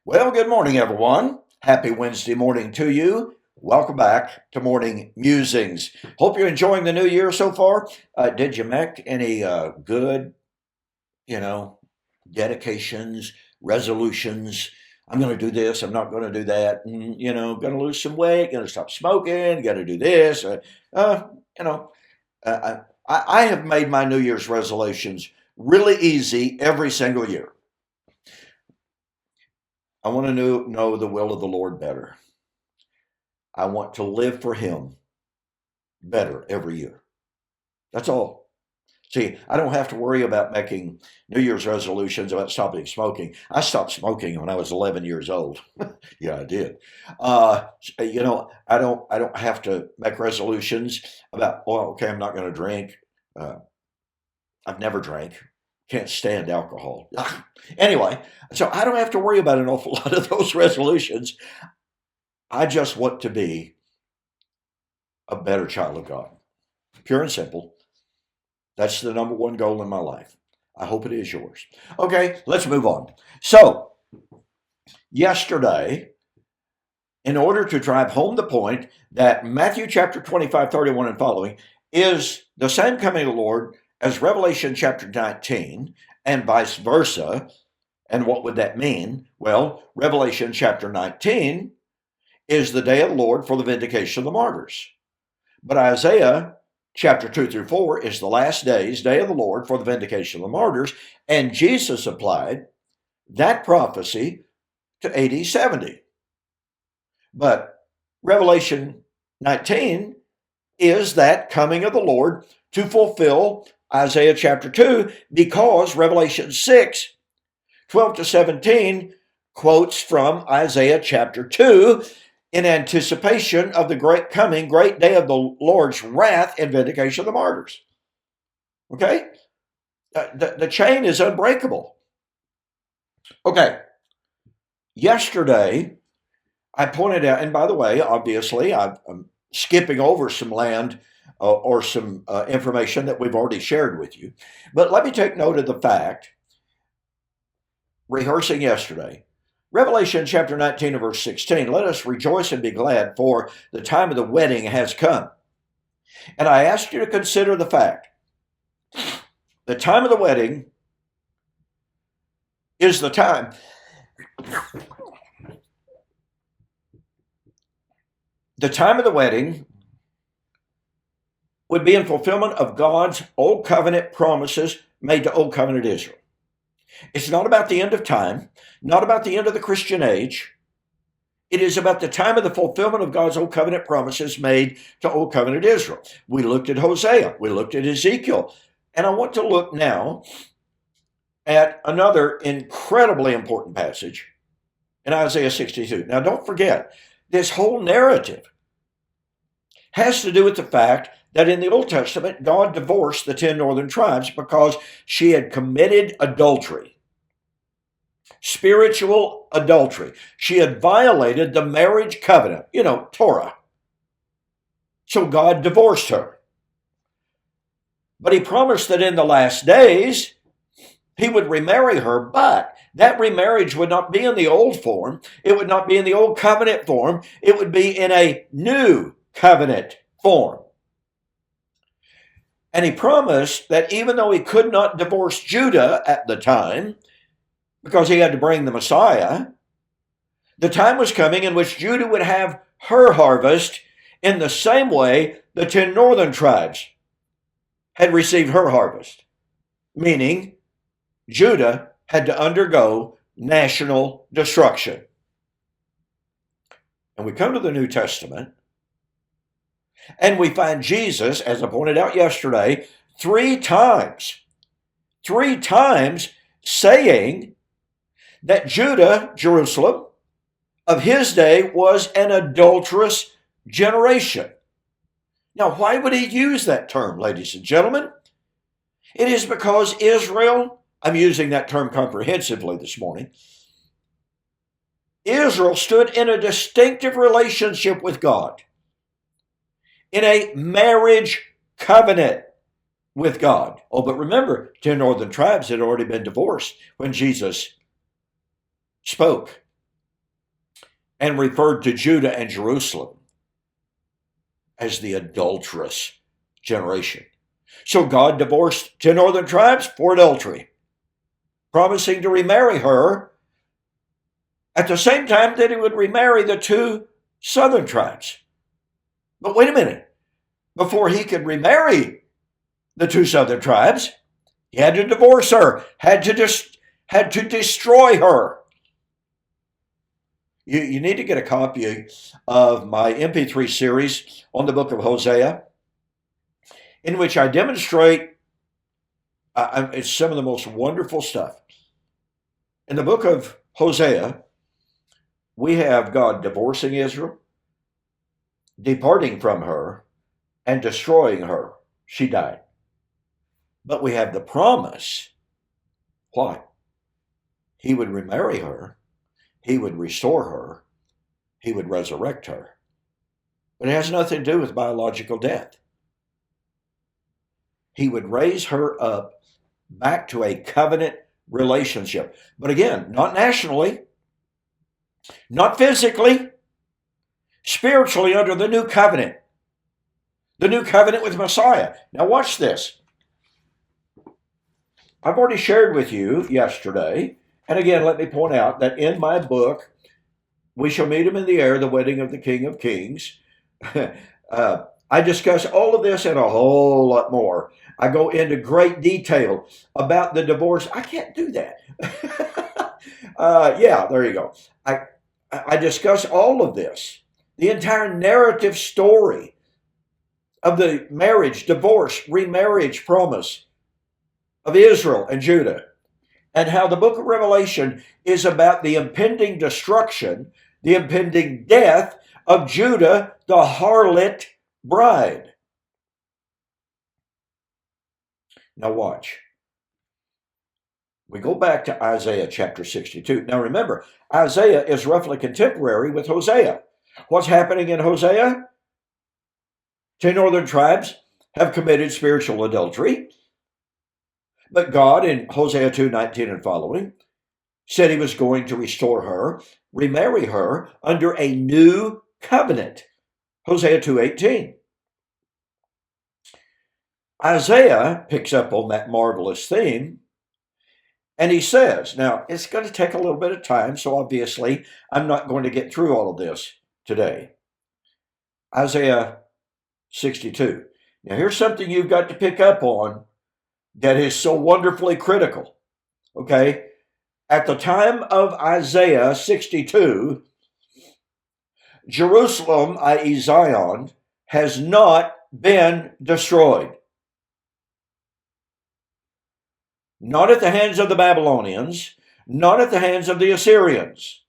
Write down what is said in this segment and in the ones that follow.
Well, good morning, everyone. Happy Wednesday morning to you. Welcome back to Morning Musings. Hope you're enjoying the new year so far. Did you make any good, you know, dedications, resolutions? I'm going to do this. I'm not going to do that. Going to lose some weight. Going to stop smoking. Going to do this. Uh, you know, I have made my New Year's resolutions really easy every single year. I want to know the will of the Lord better. I want to live for Him better every year. That's all. See, I don't have to worry about making New Year's resolutions about stopping smoking. I stopped smoking when I was 11 years old. Yeah, I did. I don't have to make resolutions about, okay, I'm not going to drink. Uh, I've never drank. Can't stand alcohol. Anyway, so I don't have to worry about an awful lot of those resolutions. I just want to be a better child of God. Pure and simple. That's the number one goal in my life. I hope it is yours. Okay, let's move on. So, yesterday, in order to drive home the point that Matthew chapter 25, 31 and following is the same coming of the Lord as Revelation chapter 19 and vice versa. And what would that mean? Well, Revelation chapter 19 is the day of the Lord for the vindication of the martyrs. But Isaiah chapter 2 through 4 is the last days, day of the Lord for the vindication of the martyrs. And Jesus applied that prophecy to AD 70. But Revelation 19 is that coming of the Lord to fulfill Isaiah chapter 2, because Revelation 6, 12 to 17 quotes from Isaiah chapter 2 in anticipation of the great day of the Lord's wrath and vindication of the martyrs. Okay? The chain is unbreakable. Okay. Yesterday, I pointed out, and by the way, obviously, I'm skipping over some land or some information that we've already shared with you. But let me take note of the fact, rehearsing yesterday, Revelation chapter 19 and verse 16, let us rejoice and be glad, for the time of the wedding has come. And I ask you to consider the fact, the time of the wedding is the time. The time of the wedding would be in fulfillment of God's Old Covenant promises made to Old Covenant Israel. It's not about the end of time, not about the end of the Christian age. It is about the time of the fulfillment of God's Old Covenant promises made to Old Covenant Israel. We looked at Hosea, we looked at Ezekiel, and I want to look now at another incredibly important passage in Isaiah 62. Now, don't forget, this whole narrative has to do with the fact that in the Old Testament, God divorced the 10 northern tribes because she had committed adultery, spiritual adultery. She had violated the marriage covenant, Torah. So God divorced her. But He promised that in the last days, He would remarry her, but that remarriage would not be in the old form. It would not be in the old covenant form. It would be in a new covenant form. And He promised that even though He could not divorce Judah at the time, because He had to bring the Messiah, the time was coming in which Judah would have her harvest in the same way the 10 northern tribes had received her harvest, meaning Judah had to undergo national destruction. And we come to the New Testament, and we find Jesus, as I pointed out yesterday, three times saying that Judah, Jerusalem, of His day was an adulterous generation. Now, why would He use that term, ladies and gentlemen? It is because Israel, I'm using that term comprehensively this morning, Israel stood in a distinctive relationship with God, in a marriage covenant with God. Oh, but remember, 10 northern tribes had already been divorced when Jesus spoke and referred to Judah and Jerusalem as the adulterous generation. So God divorced 10 northern tribes for adultery, promising to remarry her at the same time that he would remarry the 2 southern tribes. But wait a minute. Before he could remarry the 2 southern tribes, he had to divorce her, had to destroy her. You need to get a copy of my MP3 series on the book of Hosea, in which I demonstrate it's some of the most wonderful stuff. In the book of Hosea, we have God divorcing Israel, departing from her, and destroying her. She died. But we have the promise. What? He would remarry her. He would restore her. He would resurrect her. But it has nothing to do with biological death. He would raise her up back to a covenant relationship. But again, not nationally, not physically, spiritually under the new covenant. The new covenant with Messiah. Now watch this. I've already shared with you yesterday, and again, let me point out that in my book, We Shall Meet Him in the Air, The Wedding of the King of Kings, I discuss all of this and a whole lot more. I go into great detail about the divorce. I can't do that. Yeah, there you go. I discuss all of this, the entire narrative story of the marriage, divorce, remarriage promise of Israel and Judah, and how the book of Revelation is about the impending destruction, the impending death of Judah, the harlot bride. Now watch. We go back to Isaiah chapter 62. Now remember, Isaiah is roughly contemporary with Hosea. What's happening in Hosea? 10 northern tribes have committed spiritual adultery. But God, in Hosea 2:19 and following, said he was going to restore her, remarry her under a new covenant. Hosea 2:18. Isaiah picks up on that marvelous theme, and he says, now it's going to take a little bit of time, so obviously I'm not going to get through all of this today. Isaiah 62. Now here's something you've got to pick up on that is so wonderfully critical. Okay? At the time of Isaiah 62, Jerusalem, i.e. Zion, has not been destroyed. Not at the hands of the Babylonians, not at the hands of the Assyrians.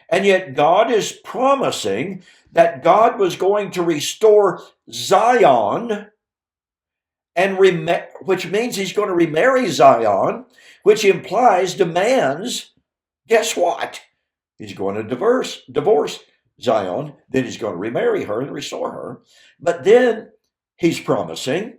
And yet God is promising that God was going to restore Zion, and which means he's going to remarry Zion, which demands, guess what? He's going to divorce Zion, then he's going to remarry her and restore her. But then he's promising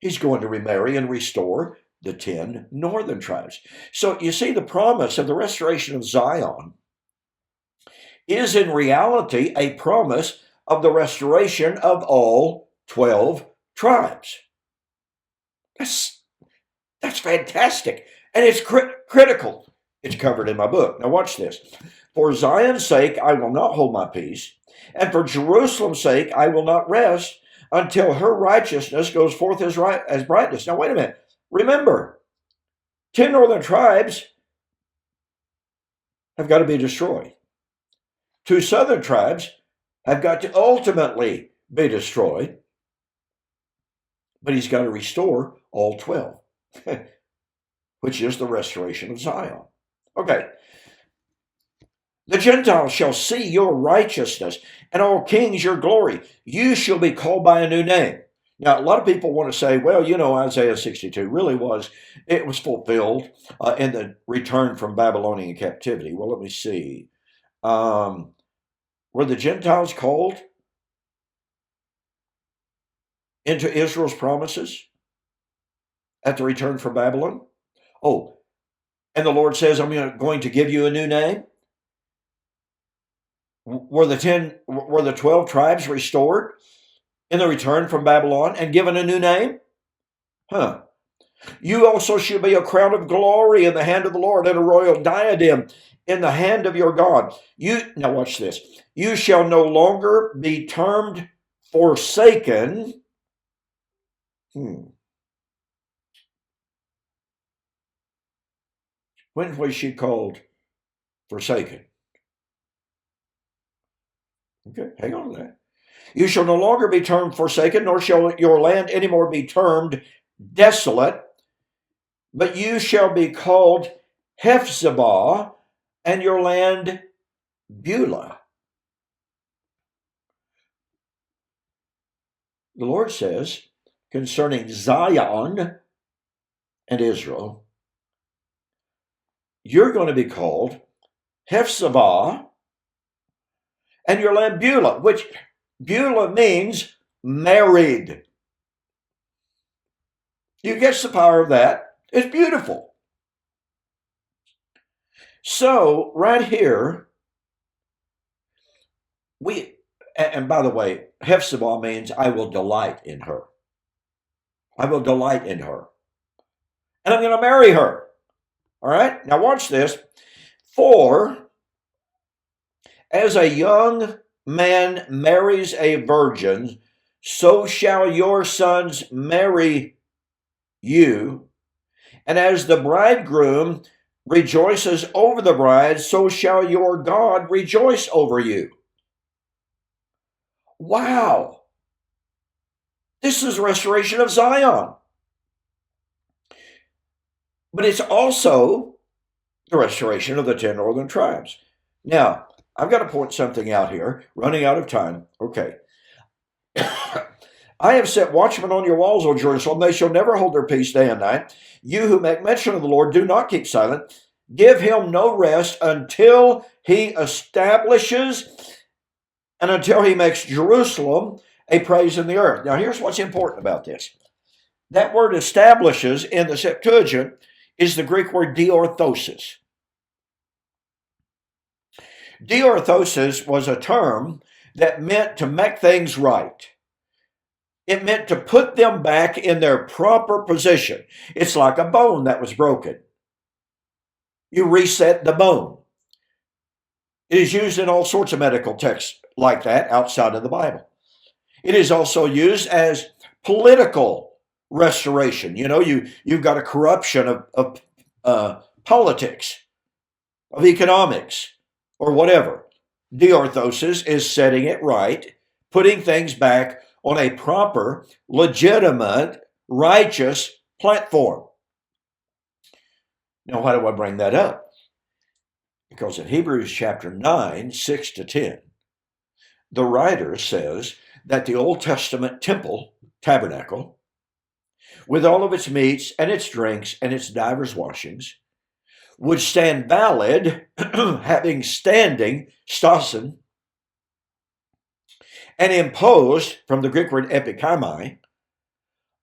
he's going to remarry and restore the 10 northern tribes. So you see, the promise of the restoration of Zion is in reality a promise of the restoration of all 12 tribes. That's fantastic. And it's critical. It's covered in my book. Now watch this. For Zion's sake, I will not hold my peace. And for Jerusalem's sake, I will not rest until her righteousness goes forth as brightness. Now wait a minute. Remember, 10 northern tribes have got to be destroyed. 2 southern tribes have got to ultimately be destroyed. But he's got to restore all 12, which is the restoration of Zion. Okay. The Gentiles shall see your righteousness, and all kings your glory. You shall be called by a new name. Now, a lot of people want to say, well, Isaiah 62 really was fulfilled in the return from Babylonian captivity. Well, let me see. Were the Gentiles called into Israel's promises at the return from Babylon? Oh, and the Lord says, I'm going to give you a new name. Were the 12 tribes restored in the return from Babylon and given a new name? Huh. You also shall be a crown of glory in the hand of the Lord and a royal diadem in the hand of your God. Now watch this. You shall no longer be termed forsaken. When was she called forsaken? Okay, hang on to that. You shall no longer be termed forsaken, nor shall your land anymore be termed desolate, but you shall be called Hephzibah, and your land Beulah. The Lord says concerning Zion and Israel, you're going to be called Hephzibah, and your land Beulah, which Beulah means married. You catch the power of that? It's beautiful. So right here, and by the way, Hephzibah means I will delight in her. I will delight in her. And I'm going to marry her. All right? Now watch this. For as a young man marries a virgin, so shall your sons marry you. And as the bridegroom rejoices over the bride, so shall your God rejoice over you. Wow. This is restoration of Zion. But it's also the restoration of the 10 northern tribes. Now, I've got to point something out here, running out of time. Okay. I have set watchmen on your walls, O Jerusalem. They shall never hold their peace day and night. You who make mention of the Lord, do not keep silent. Give him no rest until he establishes and until he makes Jerusalem a praise in the earth. Now, here's what's important about this. That word establishes in the Septuagint is the Greek word diorthosis. Diorthosis was a term that meant to make things right. It meant to put them back in their proper position. It's like a bone that was broken. You reset the bone. It is used in all sorts of medical texts like that outside of the Bible. It is also used as political restoration. You know, you've got a corruption of politics, of economics, or whatever. Diorthosis is setting it right, putting things back on a proper, legitimate, righteous platform. Now, why do I bring that up? Because in Hebrews chapter 9, 6 to 10, the writer says that the Old Testament temple, tabernacle, with all of its meats and its drinks and its divers washings, would stand valid, having standing, stasin, and imposed, from the Greek word epikaimai,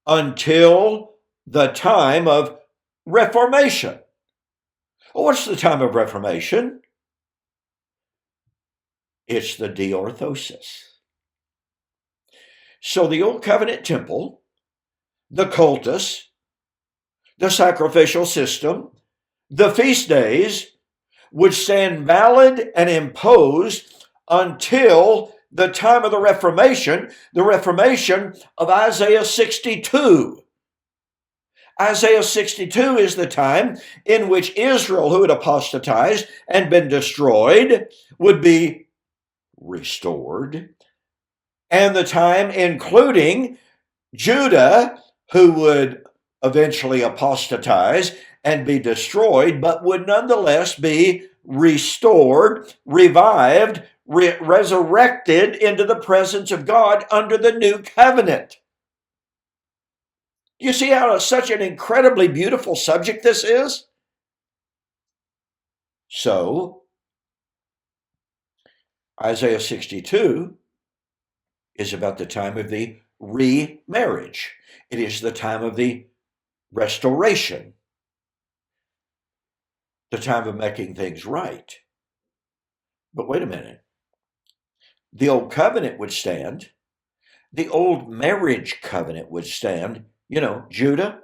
until the time of reformation. Well, what's the time of reformation? It's the diorthosis. So the Old Covenant temple, the cultus, the sacrificial system, the feast days would stand valid and imposed until the time of the Reformation of Isaiah 62. Isaiah 62 is the time in which Israel, who had apostatized and been destroyed, would be restored, and the time including Judah, who would eventually apostatize and be destroyed, but would nonetheless be restored, revived, resurrected into the presence of God under the new covenant. You see how such an incredibly beautiful subject this is? So, Isaiah 62 is about the time of the remarriage. It is the time of the restoration, the time of making things right. But wait a minute. The old covenant would stand. The old marriage covenant would stand. Judah,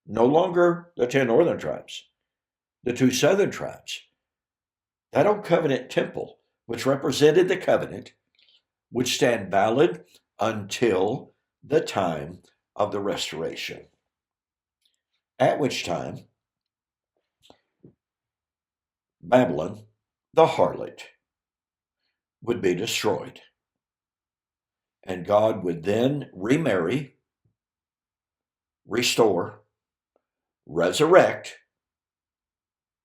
no longer the 10 northern tribes, the 2 southern tribes. That old covenant temple, which represented the covenant, would stand valid until the time of the restoration, at which time Babylon, the harlot, would be destroyed. And God would then remarry, restore, resurrect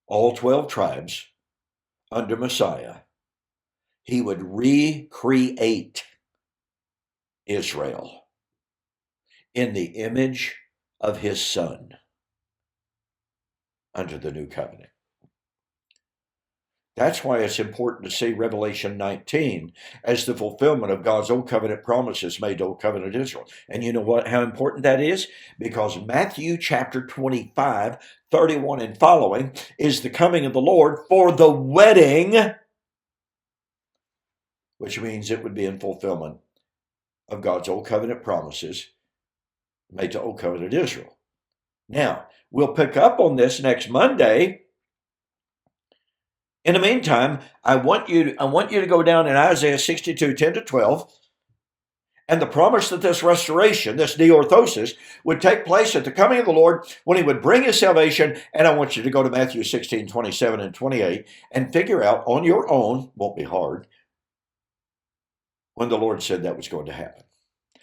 all 12 tribes under Messiah. He would recreate Israel in the image of his Son under the new covenant. That's why it's important to see Revelation 19 as the fulfillment of God's Old Covenant promises made to Old Covenant Israel. And you know what? How important that is? Because Matthew chapter 25, 31 and following is the coming of the Lord for the wedding, which means it would be in fulfillment of God's Old Covenant promises made to Old Covenant Israel. Now, we'll pick up on this next Monday. In the meantime, I want you to go down in Isaiah 62, 10 to 12, and the promise that this restoration, this deorthosis, would take place at the coming of the Lord when he would bring his salvation. And I want you to go to Matthew 16, 27 and 28 and figure out on your own, won't be hard, when the Lord said that was going to happen.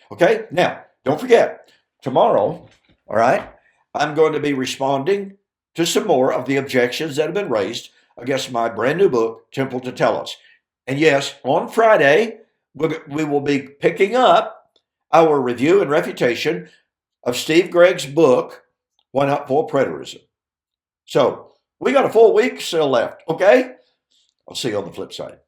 Okay? Now, don't forget, tomorrow, all right, I'm going to be responding to some more of the objections that have been raised against my brand new book, Temple to Tell Us. And yes, on Friday, we will be picking up our review and refutation of Steve Gregg's book, Why Not Full Preterism. So we got a full week still left, okay? I'll see you on the flip side.